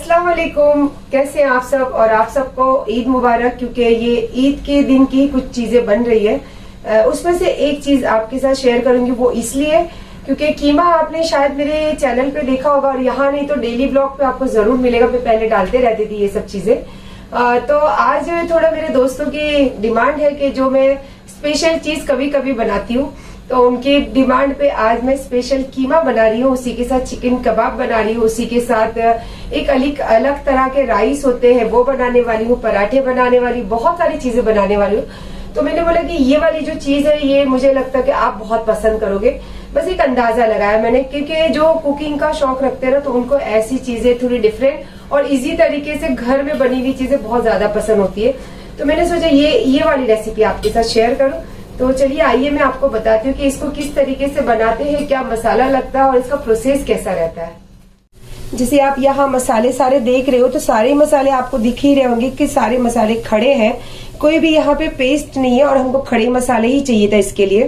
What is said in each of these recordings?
अस्सलाम वालेकुम, कैसे हैं आप सब। और आप सबको ईद मुबारक, क्योंकि ये ईद के दिन की कुछ चीजें बन रही है। उसमें से एक चीज आपके साथ शेयर करूंगी, वो इसलिए क्योंकि कीमा आपने शायद मेरे चैनल पे देखा होगा और यहाँ नहीं तो डेली ब्लॉग पे आपको जरूर मिलेगा। मैं पहले डालते रहती थी ये सब चीजें। तो आज थोड़ा मेरे दोस्तों की डिमांड है कि जो मैं स्पेशल चीज कभी कभी बनाती हूँ, तो उनकी डिमांड पे आज मैं स्पेशल कीमा बना रही हूँ। उसी के साथ चिकन कबाब बना रही हूँ, उसी के साथ एक अलग तरह के राइस होते हैं वो बनाने वाली हूँ, पराठे बनाने वाली, बहुत सारी चीजें बनाने वाली हूँ। तो मैंने बोला कि ये वाली जो चीज है ये मुझे लगता है कि आप बहुत पसंद करोगे। बस एक अंदाजा लगाया मैंने, क्योंकि जो कुकिंग का शौक रखते हैं ना, तो उनको ऐसी चीजें थोड़ी डिफरेंट और इजी तरीके से घर में बनी हुई चीजें बहुत ज्यादा पसंद होती है। तो मैंने सोचा ये वाली रेसिपी आपके साथ शेयर करूं। तो चलिए आइए मैं आपको बताती हूँ कि इसको किस तरीके से बनाते हैं, क्या मसाला लगता है और इसका प्रोसेस कैसा रहता है। जैसे आप यहाँ मसाले सारे देख रहे हो, तो सारे मसाले आपको दिख ही रहे होंगे कि सारे मसाले खड़े हैं, कोई भी यहाँ पे पेस्ट नहीं है और हमको खड़े मसाले ही चाहिए था इसके लिए।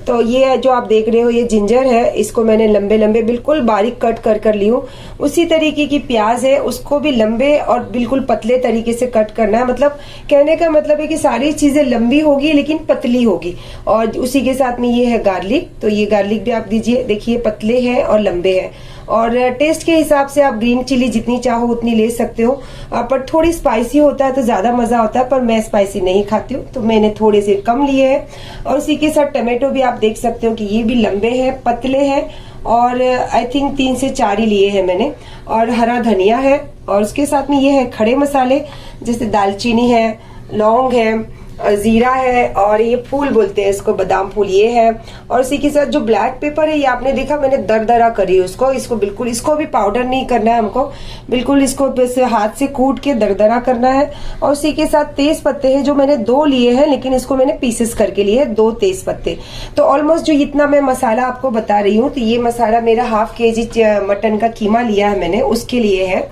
तो ये जो आप देख रहे हो ये जिंजर है, इसको मैंने लंबे लंबे बिल्कुल बारीक कट कर ली हूँ। उसी तरीके की प्याज है, उसको भी लंबे और बिल्कुल पतले तरीके से कट करना है। मतलब कहने का मतलब है कि सारी चीजें लंबी होगी लेकिन पतली होगी। और उसी के साथ में ये है गार्लिक, तो ये गार्लिक भी आप दीजिए, देखिए पतले हैं और लंबे हैं। और टेस्ट के हिसाब से आप ग्रीन चिली जितनी चाहो उतनी ले सकते हो, पर थोड़ी स्पाइसी होता है तो ज्यादा मजा होता है, पर मैं स्पाइसी नहीं खाती हूँ तो मैंने थोड़े से कम लिए हैं। और उसी के साथ टमाटो भी आप देख सकते हो कि ये भी लंबे हैं, पतले हैं, और आई थिंक 3 से 4 ही लिए हैं मैंने। और हरा धनिया है, और उसके साथ में ये है खड़े मसाले, जैसे दालचीनी है, लौंग है, जीरा है, और ये फूल बोलते हैं इसको, बादाम फूल ये है। और उसी के साथ जो ब्लैक पेपर है ये आपने देखा मैंने दरदरा करी उसको, इसको बिल्कुल, इसको भी पाउडर नहीं करना है हमको, बिल्कुल इसको बस हाथ से कूट के दरदरा करना है। और उसी के साथ तेज पत्ते हैं, जो मैंने 2 लिए हैं, लेकिन इसको मैंने पीसेस करके लिए 2 तेज पत्ते। तो ऑलमोस्ट जो इतना मैं मसाला आपको बता रही हूँ, तो ये मसाला मेरा ½ kg मटन का कीमा लिया है मैंने, उसके लिए है।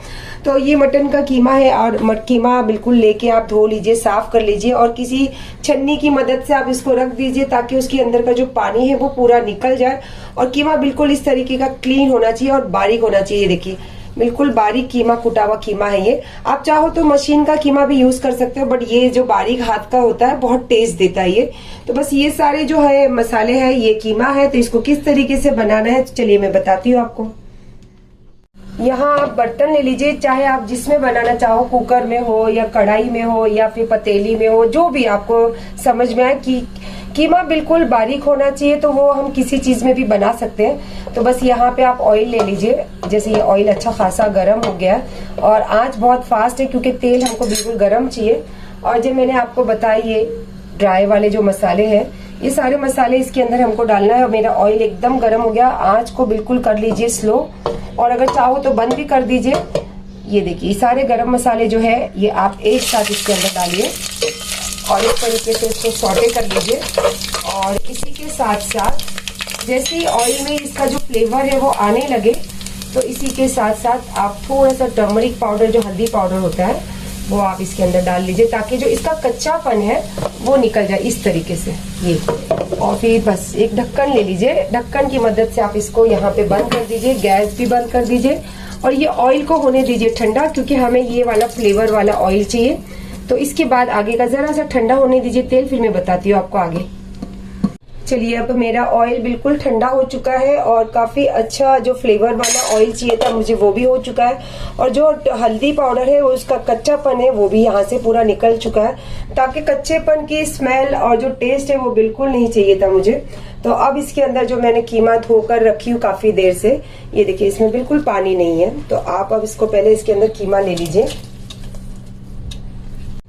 तो ये मटन का कीमा है, और कीमा बिल्कुल लेके आप धो लीजिए, साफ कर लीजिए, और किसी छन्नी की मदद से आप इसको रख दीजिए ताकि उसके अंदर का जो पानी है वो पूरा निकल जाए। और कीमा बिल्कुल इस तरीके का क्लीन होना चाहिए और बारीक होना चाहिए। देखिए बिल्कुल बारीक कीमा, कुटा हुआ कीमा है ये। आप चाहो तो मशीन का कीमा भी यूज कर सकते हो, बट ये जो बारीक हाथ का होता है बहुत टेस्ट देता है ये। तो बस ये सारे जो है मसाले हैं, ये कीमा है, तो इसको किस तरीके से बनाना है चलिए मैं बताती हूँ आपको। यहाँ आप बर्तन ले लीजिए, चाहे आप जिसमें बनाना चाहो, कुकर में हो या कढ़ाई में हो या फिर पतीली में हो, जो भी आपको समझ में आए। कि कीमा बिल्कुल बारीक होना चाहिए, तो वो हम किसी चीज में भी बना सकते हैं। तो बस यहाँ पे आप ऑयल ले लीजिए, जैसे ये ऑयल अच्छा खासा गर्म हो गया, और आंच बहुत फास्ट है क्योंकि तेल हमको बिल्कुल गर्म चाहिए। और जो मैंने आपको बताया ये ड्राई वाले जो मसाले हैं, ये सारे मसाले इसके अंदर हमको डालना है। और मेरा ऑयल एकदम गर्म हो गया, आंच को बिल्कुल कर लीजिए स्लो, और अगर चाहो तो बंद भी कर दीजिए। ये देखिए सारे गरम मसाले जो है ये आप एक साथ इसके अंदर डालिए और इस तरीके से इसको सॉटे कर लीजिए। और इसी के साथ साथ जैसे ही ऑयल में इसका जो फ्लेवर है वो आने लगे, तो इसी के साथ साथ आप थोड़ा सा टर्मरिक पाउडर, जो हल्दी पाउडर होता है, वो आप इसके अंदर डाल लीजिए ताकि जो इसका कच्चापन है वो निकल जाए इस तरीके से ये। और फिर बस एक ढक्कन ले लीजिए, ढक्कन की मदद से आप इसको यहाँ पे बंद कर दीजिए, गैस भी बंद कर दीजिए। और ये ऑयल को होने दीजिए ठंडा, क्योंकि हमें ये वाला फ्लेवर वाला ऑयल चाहिए। तो इसके बाद आगे का जरा सा ठंडा होने दीजिए तेल, फिर मैं बताती हूँ आपको आगे। चलिए अब मेरा ऑयल बिल्कुल ठंडा हो चुका है, और काफी अच्छा जो फ्लेवर वाला ऑयल चाहिए था मुझे वो भी हो चुका है। और जो हल्दी पाउडर है उसका कच्चापन है वो भी यहाँ से पूरा निकल चुका है, ताकि कच्चेपन की स्मेल और जो टेस्ट है वो बिल्कुल नहीं चाहिए था मुझे। तो अब इसके अंदर जो मैंने कीमा धोकर रखी हूँ काफी देर से, ये देखिए इसमें बिल्कुल पानी नहीं है। तो आप अब इसको पहले इसके अंदर कीमा ले लीजिए।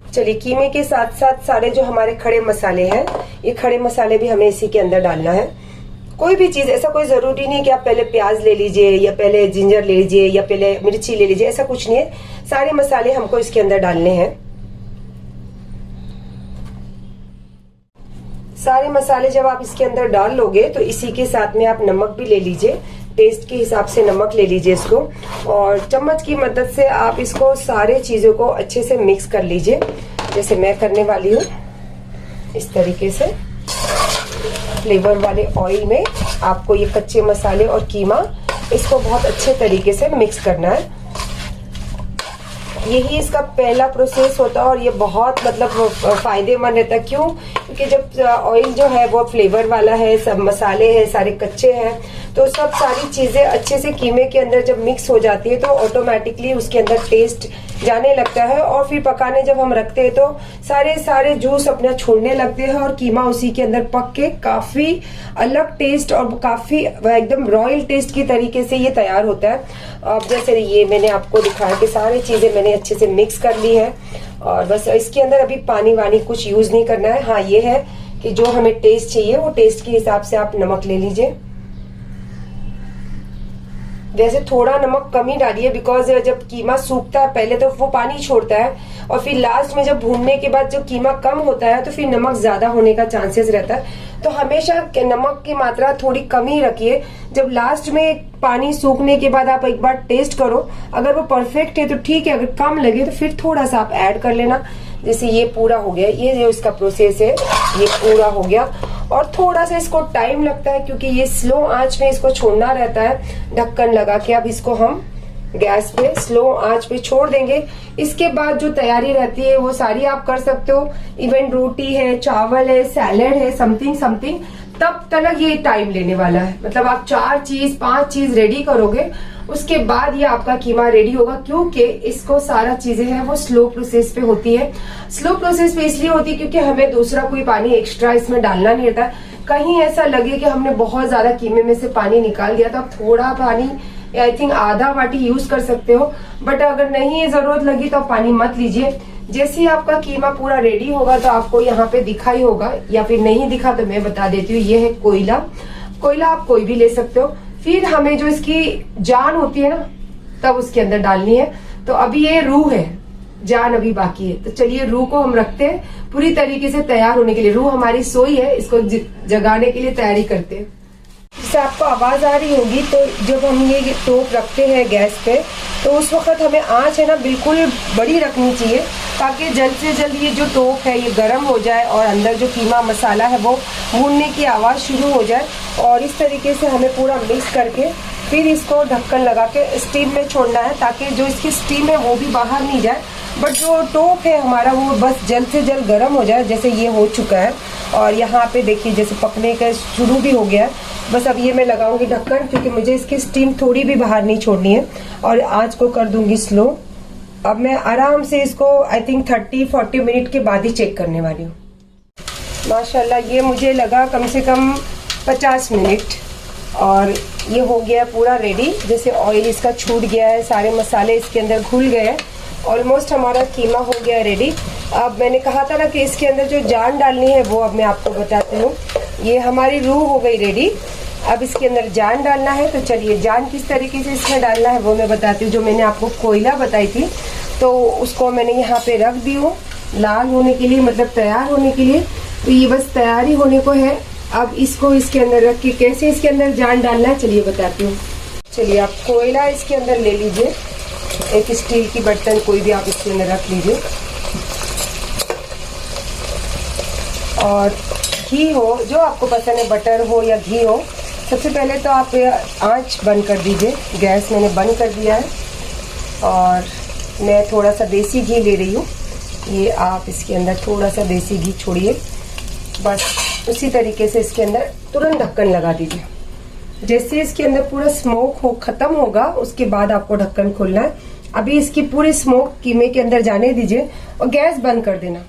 चलिए कीमे के साथ साथ सारे जो हमारे खड़े मसाले हैं, ये खड़े मसाले भी हमें इसी के अंदर डालना है। कोई भी चीज, ऐसा कोई जरूरी नहीं कि आप पहले प्याज ले लीजिए या पहले जिंजर ले लीजिए या पहले मिर्ची ले लीजिए, ऐसा कुछ नहीं है। सारे मसाले हमको इसके अंदर डालने हैं। सारे मसाले जब आप इसके अंदर डाल लोगे तो इसी के साथ में आप नमक भी ले लीजिए, टेस्ट के हिसाब से नमक ले लीजिए इसको। और चम्मच की मदद से आप इसको सारे चीजों को अच्छे से मिक्स कर लीजिए, जैसे मैं करने वाली हूँ इस तरीके से। फ्लेवर वाले ऑयल में आपको ये कच्चे मसाले और कीमा, इसको बहुत अच्छे तरीके से मिक्स करना है। यही इसका पहला प्रोसेस होता है और ये बहुत मतलब फायदेमंद रहता है। क्यों? क्योंकि जब ऑयल जो है वो फ्लेवर वाला है, सब मसाले हैं सारे कच्चे हैं, तो सब सारी चीजें अच्छे से कीमे के अंदर जब मिक्स हो जाती है तो ऑटोमेटिकली उसके अंदर टेस्ट जाने लगता है और फिर पकाने जब हम रखते हैं तो सारे जूस अपना छोड़ने लगते हैं और कीमा उसी के अंदर पक के काफी अलग टेस्ट और काफी एकदम रॉयल टेस्ट की तरीके से ये तैयार होता है। अब जैसे ये मैंने आपको दिखाया कि सारी चीजें मैंने अच्छे से मिक्स कर ली है और बस इसके अंदर अभी पानी वानी कुछ यूज नहीं करना है। हाँ, ये है कि जो हमें टेस्ट चाहिए वो टेस्ट के हिसाब से आप नमक ले लीजिए। वैसे थोड़ा नमक कम ही डालिए, बिकॉज जब कीमा सूखता है पहले तो वो पानी छोड़ता है और फिर लास्ट में जब भूनने के बाद जब कीमा कम होता है तो फिर नमक ज्यादा होने का चांसेस रहता है। तो हमेशा नमक की मात्रा थोड़ी कम ही रखिए। जब लास्ट में पानी सूखने के बाद आप एक बार टेस्ट करो, अगर वो परफेक्ट है तो ठीक है, अगर कम लगे तो फिर थोड़ा सा आप ऐड कर लेना। जैसे ये पूरा हो गया, ये जो इसका प्रोसेस है ये पूरा हो गया और थोड़ा सा इसको टाइम लगता है क्योंकि ये स्लो आंच में इसको छोड़ना रहता है ढक्कन लगा के। अब इसको हम गैस पे स्लो आंच पे छोड़ देंगे। इसके बाद जो तैयारी रहती है वो सारी आप कर सकते हो, इवन रोटी है, चावल है, सैलेड है, समथिंग तब तक ये टाइम लेने वाला है। मतलब आप 4 चीज 5 चीज रेडी करोगे उसके बाद ये आपका कीमा रेडी होगा, क्योंकि इसको सारा चीजें हैं वो स्लो प्रोसेस पे होती है। स्लो प्रोसेस पे इसलिए होती है क्योंकि हमें दूसरा कोई पानी एक्स्ट्रा इसमें डालना नहीं रहता। कहीं ऐसा लगे कि हमने बहुत ज्यादा कीमे में से पानी निकाल दिया तो आप थोड़ा पानी, आई थिंक आधा वाटी यूज कर सकते हो, बट अगर नहीं जरूरत लगी तो आप पानी मत लीजिए। जैसे ही आपका कीमा पूरा रेडी होगा तो आपको यहाँ पे दिखा ही होगा, या फिर नहीं दिखा तो मैं बता देती हूँ। ये है कोयला आप कोई भी ले सकते हो। फिर हमें जो इसकी जान होती है ना तब उसके अंदर डालनी है। तो अभी ये रूह है, जान अभी बाकी है। तो चलिए रूह को हम रखते हैं पूरी तरीके से तैयार होने के लिए। रूह हमारी सोई है, इसको जगाने के लिए तैयारी करते हैं। जैसे आपको आवाज आ रही होगी तो जब हम ये टोप रखते हैं गैस पे तो उस वक्त हमें आंच है ना बिल्कुल बड़ी रखनी चाहिए, ताकि जल्द से जल्द ये जो टोप है ये गर्म हो जाए और अंदर जो कीमा मसाला है वो भूनने की आवाज शुरू हो जाए। और इस तरीके से हमें पूरा मिक्स करके फिर इसको ढक्कन लगा के स्टीम में छोड़ना है, ताकि जो इसकी स्टीम है वो भी बाहर नहीं जाए, बट जो टोप है हमारा वो बस जल्द से जल्द गर्म हो जाए। जैसे ये हो चुका है और यहाँ पे देखिए जैसे पकने का शुरू भी हो गया है। बस अब ये मैं लगाऊंगी ढक्कन, क्योंकि मुझे इसकी स्टीम थोड़ी भी बाहर नहीं छोड़नी है, और आंच को कर दूंगी स्लो। अब मैं आराम से इसको आई थिंक 30-40 मिनट के बाद ही चेक करने वाली हूँ। माशाल्लाह ये मुझे लगा कम से कम 50 मिनट और ये हो गया पूरा रेडी। जैसे ऑयल इसका छूट गया है, सारे मसाले इसके अंदर घुल गए हैं, ऑलमोस्ट हमारा कीमा हो गया रेडी। अब मैंने कहा था ना कि इसके अंदर जो जान डालनी है वो अब मैं आपको बताती हूँ। ये हमारी रूह हो गई रेडी। अब इसके अंदर जान डालना है, तो चलिए जान किस तरीके से इसमें डालना है वो मैं बताती हूँ। जो मैंने आपको कोयला बताई थी तो उसको मैंने यहाँ पे रख दी हूँ लाल होने के लिए, मतलब तैयार होने के लिए। तो ये बस तैयारी होने को है। अब इसको इसके अंदर रख के कैसे इसके अंदर जान डालना है चलिए बताती हूँ। चलिए आप कोयला इसके अंदर ले लीजिए, एक स्टील की बर्तन कोई भी आप इसके अंदर रख लीजिए, और घी हो जो आपको पसंद है, बटर हो या घी हो। सबसे पहले तो आप आंच बंद कर दीजिए, गैस मैंने बंद कर दिया है और मैं थोड़ा सा देसी घी ले रही हूँ। ये आप इसके अंदर थोड़ा सा देसी घी छोड़िए, बस उसी तरीके से इसके अंदर तुरंत ढक्कन लगा दीजिए। जैसे इसके अंदर पूरा स्मोक हो खत्म होगा उसके बाद आपको ढक्कन खोलना है। अभी इसकी पूरी स्मोक कीमे के अंदर जाने दीजिए और गैस बंद कर देना।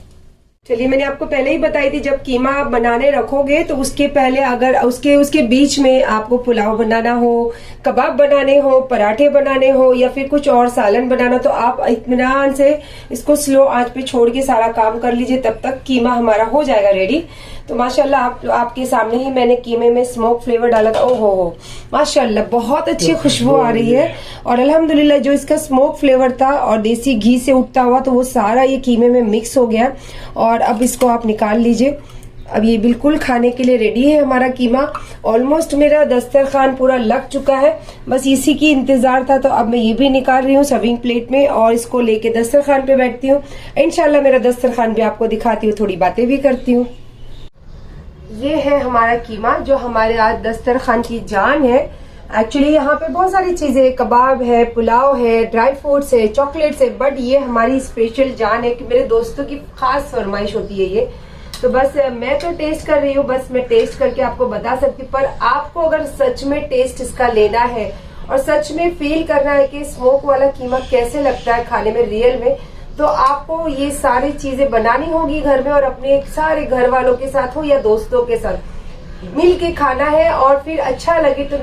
चलिए मैंने आपको पहले ही बताई थी, जब कीमा आप बनाने रखोगे तो उसके पहले अगर उसके बीच में आपको पुलाव बनाना हो, कबाब बनाने हो, पराठे बनाने हो या फिर कुछ और सालन बनाना, तो आप इत्मीनान से इसको स्लो आंच पे छोड़ के सारा काम कर लीजिए, तब तक कीमा हमारा हो जाएगा रेडी। तो माशाल्लाह आपके सामने ही मैंने कीमे में स्मोक फ्लेवर डाला था। ओहो हो माशाल्लाह बहुत अच्छी खुशबू आ रही है, और अल्हम्दुलिल्लाह जो इसका स्मोक फ्लेवर था और देसी घी से उठता हुआ तो वो सारा ये कीमे में मिक्स हो गया। और अब इसको आप निकाल लीजिए। अब ये बिल्कुल खाने के लिए रेडी है हमारा कीमा। ऑलमोस्ट मेरा दस्तरखान पूरा लग चुका है, बस इसी की इंतजार था। तो अब मैं ये भी निकाल रही हूँ सर्विंग प्लेट में और इसको लेके दस्तरखान पे बैठती हूँ। इंशाल्लाह मेरा दस्तरखान भी आपको दिखाती हूँ, थोड़ी बातें भी करती हूँ। ये है हमारा कीमा जो हमारे आज दस्तरखान की जान है। एक्चुअली यहाँ पे बहुत सारी चीजें, कबाब है, पुलाव है, ड्राई फ्रूट्स है, चॉकलेट्स है, बट ये हमारी स्पेशल जान है कि मेरे दोस्तों की खास फरमाइश होती है ये। तो बस मैं तो टेस्ट कर रही हूँ, बस मैं टेस्ट करके आपको बता सकती हूँ, पर आपको अगर सच में टेस्ट इसका लेना है और सच में फील करना है कि स्मोक वाला कीमा कैसे लगता है खाने में रियल में, तो आपको ये सारी चीजें बनानी होगी घर में और अपने सारे घर वालों के साथ हो या दोस्तों के साथ मिल के खाना है। और फिर अच्छा लगे तो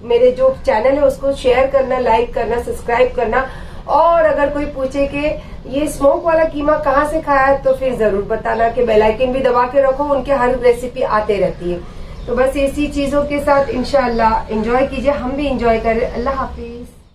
मेरे जो चैनल है उसको शेयर करना, लाइक करना, सब्सक्राइब करना। और अगर कोई पूछे कि ये स्मोक वाला कीमा कहाँ से खाया है तो फिर जरूर बताना कि बेल आइकन भी दबा के रखो, उनके हर रेसिपी आते रहती है। तो बस इसी चीजों के साथ इंशाल्लाह एंजॉय कीजिए, हम भी एंजॉय करें। अल्लाह हाफिज।